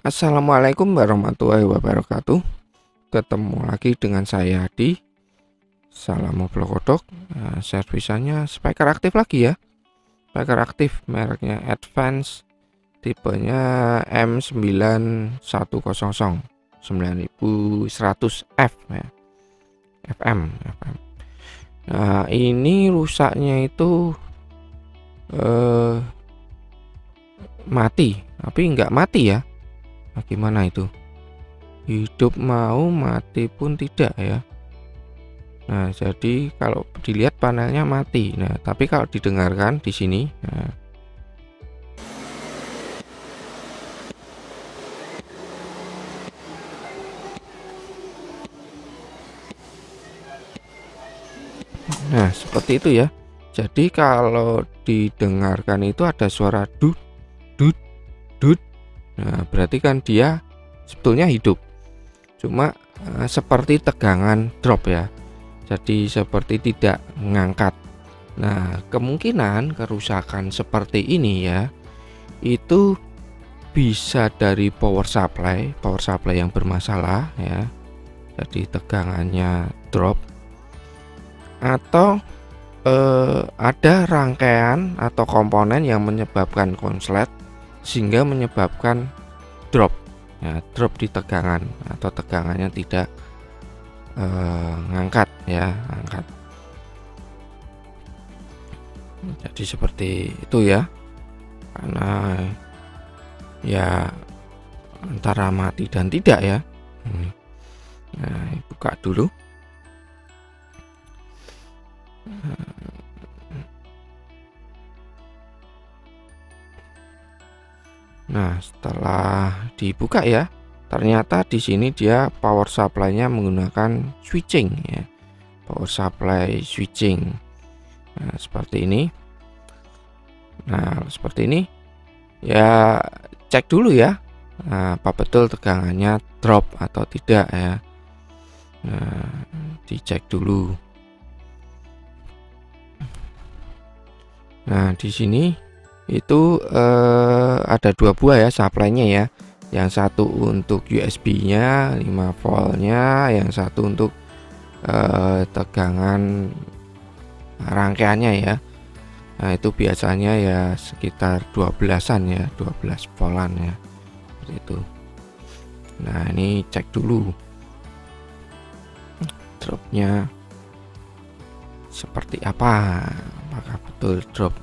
Assalamualaikum warahmatullahi wabarakatuh. Ketemu lagi dengan saya di Salam Ngobrol Kodok. Servisannya speaker aktif lagi ya. Speaker aktif mereknya Advance, tipenya M9100 9100F ya. FM. Nah, ini rusaknya itu mati, tapi nggak mati ya. Nah, gimana itu? Hidup mau, mati pun tidak ya. Nah, jadi kalau dilihat panelnya mati. Nah, tapi kalau didengarkan di sini, nah seperti itu ya. Jadi kalau didengarkan itu ada suara dut dut dut. Nah, berarti kan dia sebetulnya hidup. Cuma seperti tegangan drop ya. Jadi seperti tidak mengangkat. Nah, kemungkinan kerusakan seperti ini ya, itu bisa dari power supply yang bermasalah ya. Jadi tegangannya drop, atau ada rangkaian atau komponen yang menyebabkan konslet sehingga menyebabkan drop ya, drop di tegangan atau tegangannya tidak ngangkat ya, angkat. Jadi seperti itu ya, karena ya antara mati dan tidak ya. Nah, buka dulu. Nah, setelah dibuka ya, ternyata di sini dia power supply-nya menggunakan switching ya. Power supply switching. Nah, seperti ini. Nah, seperti ini. Ya, cek dulu ya. Nah, apa betul tegangannya drop atau tidak ya. Nah, dicek dulu. Nah, di sini itu ada dua buah ya supply-nya ya. Yang satu untuk USB-nya 5 volt-nya, yang satu untuk tegangan rangkaiannya ya. Nah, itu biasanya ya sekitar 12-an ya, 12 volt-an ya. Seperti itu. Nah, ini cek dulu dropnya seperti apa, apakah betul drop.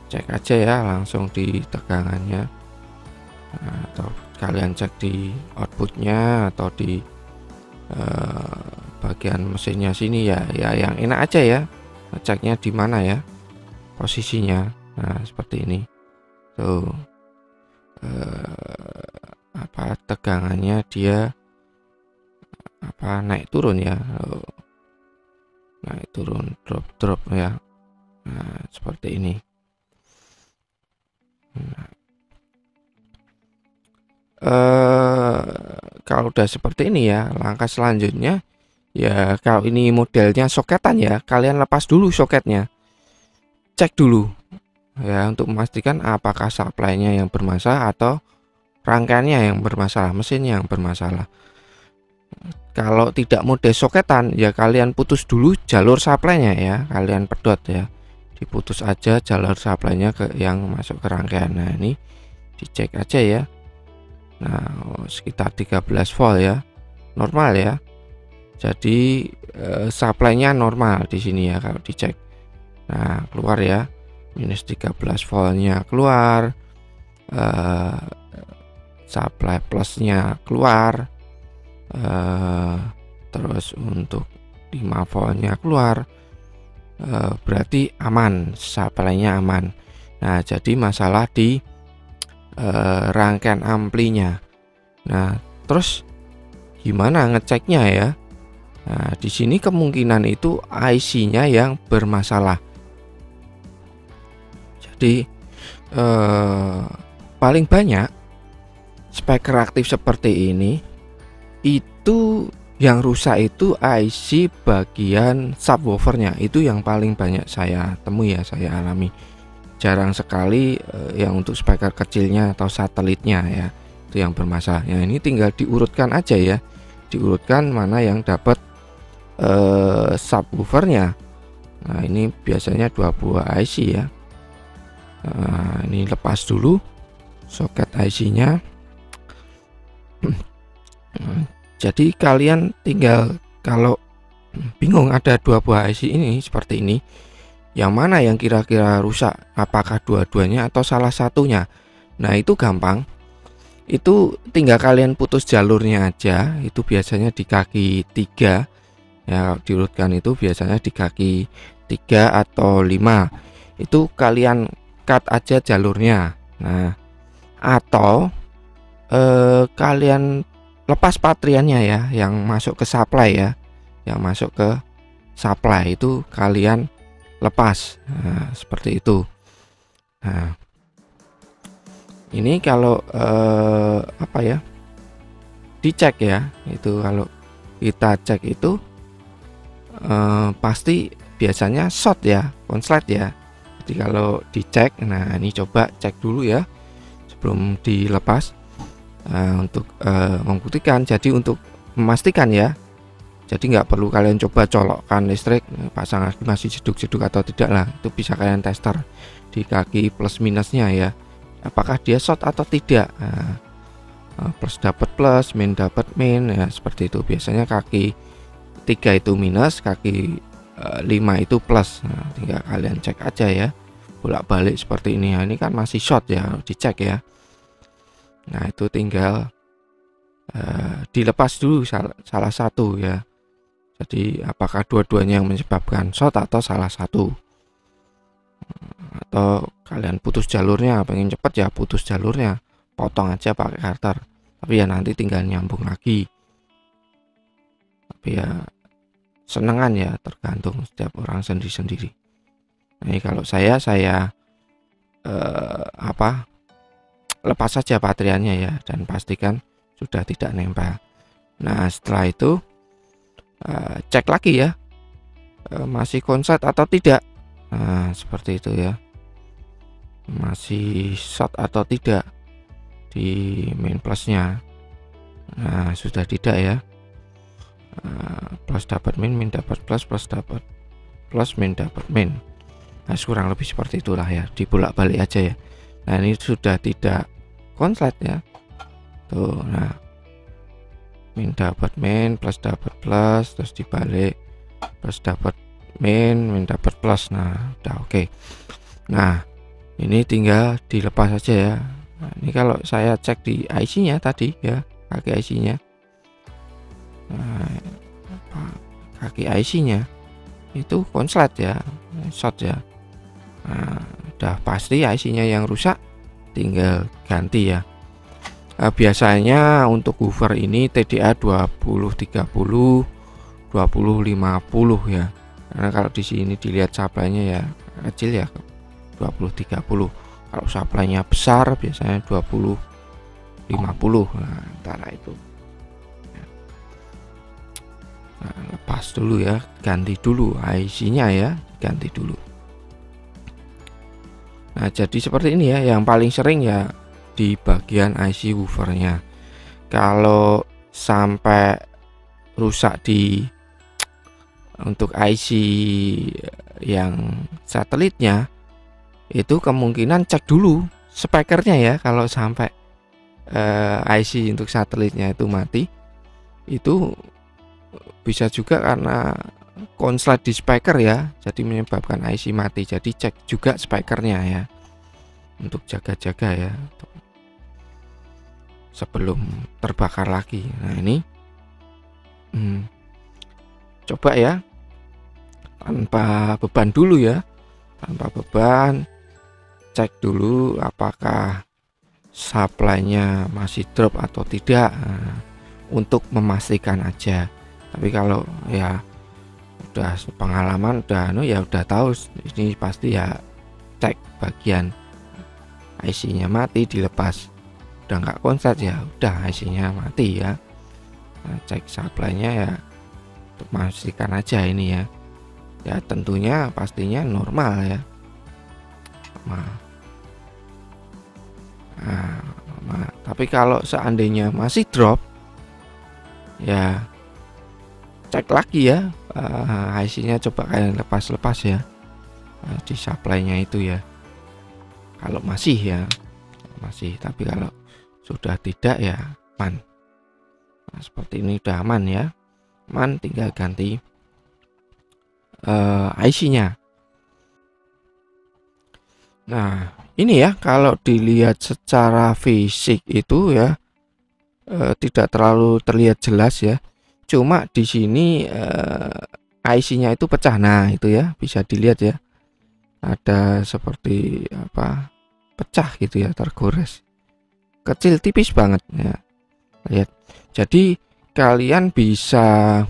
Cek aja ya langsung di tegangannya, atau kalian cek di outputnya atau di bagian mesinnya sini ya. Ya yang enak aja ya, ceknya di mana ya posisinya. Nah, seperti ini tuh, apa tegangannya dia apa naik turun ya, naik turun, drop ya. Nah, seperti ini. Nah, kalau udah seperti ini ya, langkah selanjutnya ya, kalau ini modelnya soketan ya, kalian lepas dulu soketnya, cek dulu ya untuk memastikan apakah supply-nya yang bermasalah atau rangkaiannya yang bermasalah, mesinnya yang bermasalah. Kalau tidak mode soketan ya, kalian putus dulu jalur supply-nya ya, kalian pedot ya, diputus aja jalur supply-nya ke yang masuk ke rangkaian. Nah, ini dicek aja ya. Nah, sekitar 13 volt ya, normal ya. Jadi supply-nya normal di sini ya kalau dicek. Nah, keluar ya, minus 13 volt-nya keluar, supply plusnya keluar, terus untuk 5 volt-nya keluar. Berarti aman, supply-nya aman. Nah, jadi masalah di rangkaian amplinya. Nah, terus gimana ngeceknya ya? Nah, di sini kemungkinan itu IC-nya yang bermasalah. Jadi paling banyak speaker aktif seperti ini itu yang rusak itu IC bagian subwoofernya, itu yang paling banyak saya temui ya, saya alami. jarang sekali yang untuk speaker kecilnya atau satelitnya ya, itu yang bermasalah. Ya ini tinggal diurutkan aja ya, diurutkan mana yang dapat subwoofernya. Nah ini biasanya 2 buah IC ya. Nah, ini lepas dulu soket IC-nya. Jadi kalian tinggal kalau bingung ada 2 buah IC ini seperti ini, yang mana yang kira-kira rusak, apakah dua-duanya atau salah satunya. Nah itu gampang, itu tinggal kalian putus jalurnya aja. Itu biasanya di kaki 3 ya, diurutkan itu biasanya di kaki 3 atau 5. Itu kalian cut aja jalurnya. Nah atau kalian lepas patriannya ya, yang masuk ke supply ya, yang masuk ke supply itu kalian lepas. Nah, seperti itu. Nah ini kalau apa ya, dicek ya, itu kalau kita cek itu pasti biasanya short ya, konslet ya. Jadi kalau dicek, nah ini coba cek dulu ya sebelum dilepas, untuk membuktikan. Jadi untuk memastikan ya, jadi nggak perlu kalian coba colokkan listrik, pasang lagi masih jeduk-jeduk atau tidak lah. Itu bisa kalian tester di kaki plus minusnya ya, apakah dia short atau tidak. Plus dapat plus, min dapat min ya, seperti itu. Biasanya kaki 3 itu minus, kaki 5 itu plus. Nah, tinggal kalian cek aja ya, bolak-balik seperti ini. Nah, ini kan masih short ya, dicek ya. Nah itu tinggal dilepas dulu salah satu ya. Jadi apakah dua-duanya yang menyebabkan short atau salah satu, atau kalian putus jalurnya, pengen cepet ya putus jalurnya, potong aja pakai cutter. Tapi ya nanti tinggal nyambung lagi. Tapi ya senengan ya, tergantung setiap orang sendiri-sendiri. Nah ini kalau saya lepas saja patriannya ya, dan pastikan sudah tidak nempel. Nah setelah itu cek lagi ya, masih konslet atau tidak. Nah seperti itu ya, masih short atau tidak di main plusnya. Nah sudah tidak ya, plus dapat min, min dapat plus, plus dapat plus, min dapat min. Nah kurang lebih seperti itulah ya, dibolak-balik aja ya. Nah ini sudah tidak konslet ya tuh. Nah min dapat min, plus dapat plus, terus dibalik, plus dapat min, min dapat plus. Nah udah oke. Nah ini tinggal dilepas saja ya. Nah, ini kalau saya cek di IC nya tadi ya, kaki IC nya, nah, kaki IC nya itu konslet ya, short ya. Nah udah pasti IC nya yang rusak, tinggal ganti ya. Biasanya untuk woofer ini TDA 2030, 2050 ya. Karena kalau di sini dilihat supply-nya ya kecil ya, 2030. Kalau supply-nya besar biasanya 2050. Nah, antara itu. Nah, lepas dulu ya, ganti dulu IC-nya ya, ganti dulu. Nah jadi seperti ini ya, yang paling sering ya di bagian IC woofernya. Kalau sampai rusak di untuk IC yang satelitnya, itu kemungkinan cek dulu speakernya ya. Kalau sampai IC untuk satelitnya itu mati, itu bisa juga karena konslet di speaker ya, jadi menyebabkan IC mati. Jadi cek juga speakernya ya, untuk jaga-jaga ya, sebelum terbakar lagi. Nah ini coba ya, tanpa beban dulu ya, tanpa beban, cek dulu apakah supply-nya masih drop atau tidak. Nah, untuk memastikan aja. Tapi kalau ya udah pengalaman, udah tahu ini pasti ya, cek bagian IC-nya mati, dilepas. Udah nggak konslet ya, udah IC-nya mati ya. Nah, cek supply-nya ya, untuk memastikan aja ini ya. Ya tentunya pastinya normal ya. Nah, tapi kalau seandainya masih drop, ya cek lagi ya, IC-nya coba kalian lepas ya, di supply-nya itu ya. Kalau masih ya masih, tapi kalau sudah tidak ya aman. Nah, seperti ini udah aman ya, aman, tinggal ganti IC-nya. Nah, ini ya kalau dilihat secara fisik itu ya tidak terlalu terlihat jelas ya. Cuma di sini IC-nya itu pecah. Nah, itu ya bisa dilihat ya. Ada seperti apa? Pecah gitu ya, tergores. Kecil tipis banget ya. Lihat. Jadi kalian bisa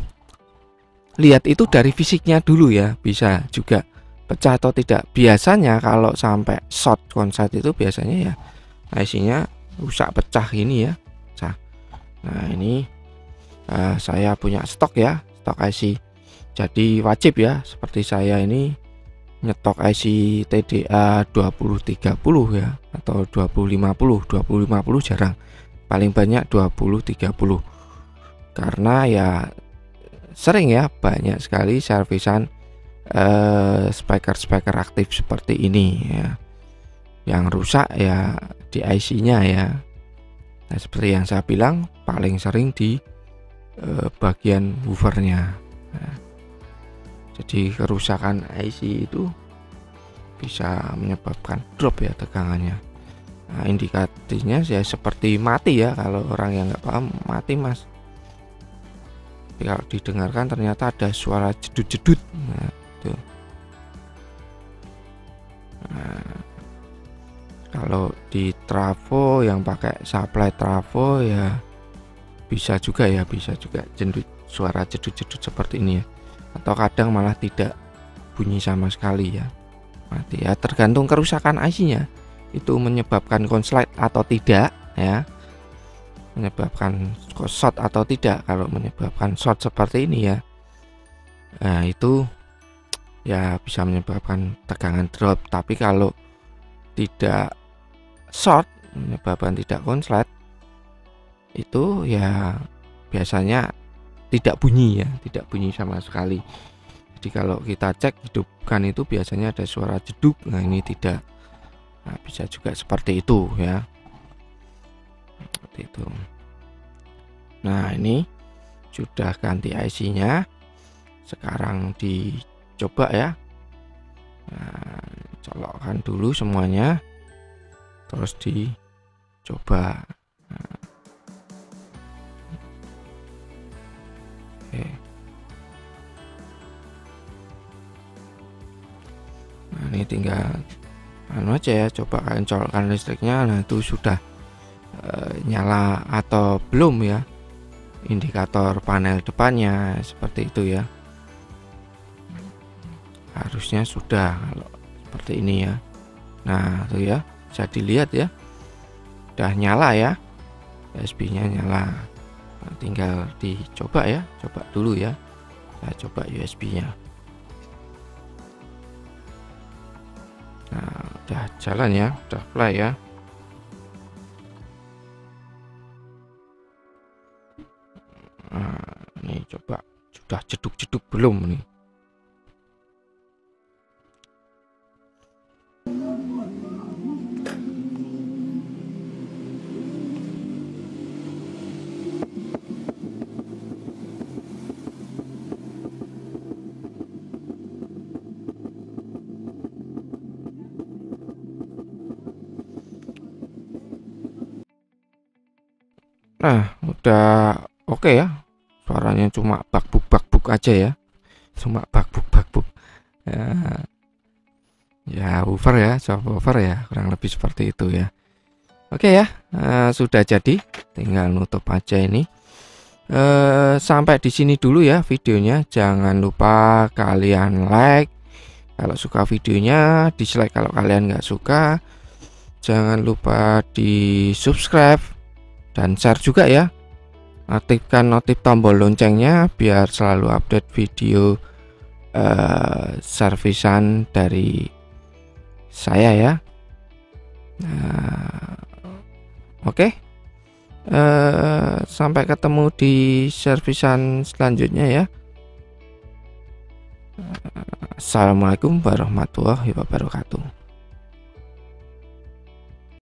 lihat itu dari fisiknya dulu ya, bisa juga pecah atau tidak. Biasanya kalau sampai short konslet itu biasanya ya IC-nya rusak, pecah ini ya, pecah. Nah, ini saya punya stok ya, stok IC. Jadi wajib ya, seperti saya ini nyetok IC TDA 2030 ya, atau 2050. 2050 jarang, paling banyak 2030. Karena ya sering ya, banyak sekali servisan speaker aktif seperti ini ya, yang rusak ya di IC-nya ya. Nah, seperti yang saya bilang, paling sering di bagian woofernya. Nah, jadi kerusakan IC itu bisa menyebabkan drop ya tegangannya. Nah, indikasinya ya seperti mati ya, kalau orang yang nggak paham, mati mas. Tapi kalau didengarkan ternyata ada suara jedut-jedut. Nah, nah, kalau di trafo yang pakai supply trafo ya bisa juga ya, bisa juga suara jedut-jedut seperti ini ya, atau kadang malah tidak bunyi sama sekali ya, mati ya, tergantung kerusakan IC-nya itu menyebabkan konslet atau tidak ya, menyebabkan short atau tidak. Kalau menyebabkan short seperti ini ya, nah itu ya bisa menyebabkan tegangan drop. Tapi kalau tidak short, menyebabkan tidak konslet, itu ya biasanya tidak bunyi ya, tidak bunyi sama sekali. Jadi kalau kita cek hidupkan itu biasanya ada suara jeduk. Nah, ini tidak. Nah, bisa juga seperti itu ya, seperti itu. Nah, ini sudah ganti IC-nya, sekarang dicoba ya. Nah, colokkan dulu semuanya, terus dicoba. Nah, oke. Nah, ini tinggal aja ya, coba kalian colokkan listriknya. Nah, itu sudah nyala atau belum ya, indikator panel depannya seperti itu ya. Harusnya sudah kalau seperti ini ya. Nah, itu ya, bisa dilihat ya, udah nyala ya, USB-nya nyala. Nah, tinggal dicoba ya, coba dulu ya. Saya coba USB-nya. Nah, udah jalan ya, udah play ya. Nah, ini coba sudah jeduk-jeduk belum nih. Nah, udah oke ya. Suaranya cuma bakbuk aja ya. Cuma bakbuk. Ya woofer ya, subwoofer ya, kurang lebih seperti itu ya. Oke ya, sudah jadi, tinggal nutup aja ini. Sampai di sini dulu ya videonya. Jangan lupa kalian like kalau suka videonya, dislike kalau kalian nggak suka. Jangan lupa di subscribe dan share juga ya. Aktifkan notif tombol loncengnya biar selalu update video servisan dari saya ya. Nah, oke. Sampai ketemu di servisan selanjutnya ya. Assalamualaikum warahmatullahi wabarakatuh.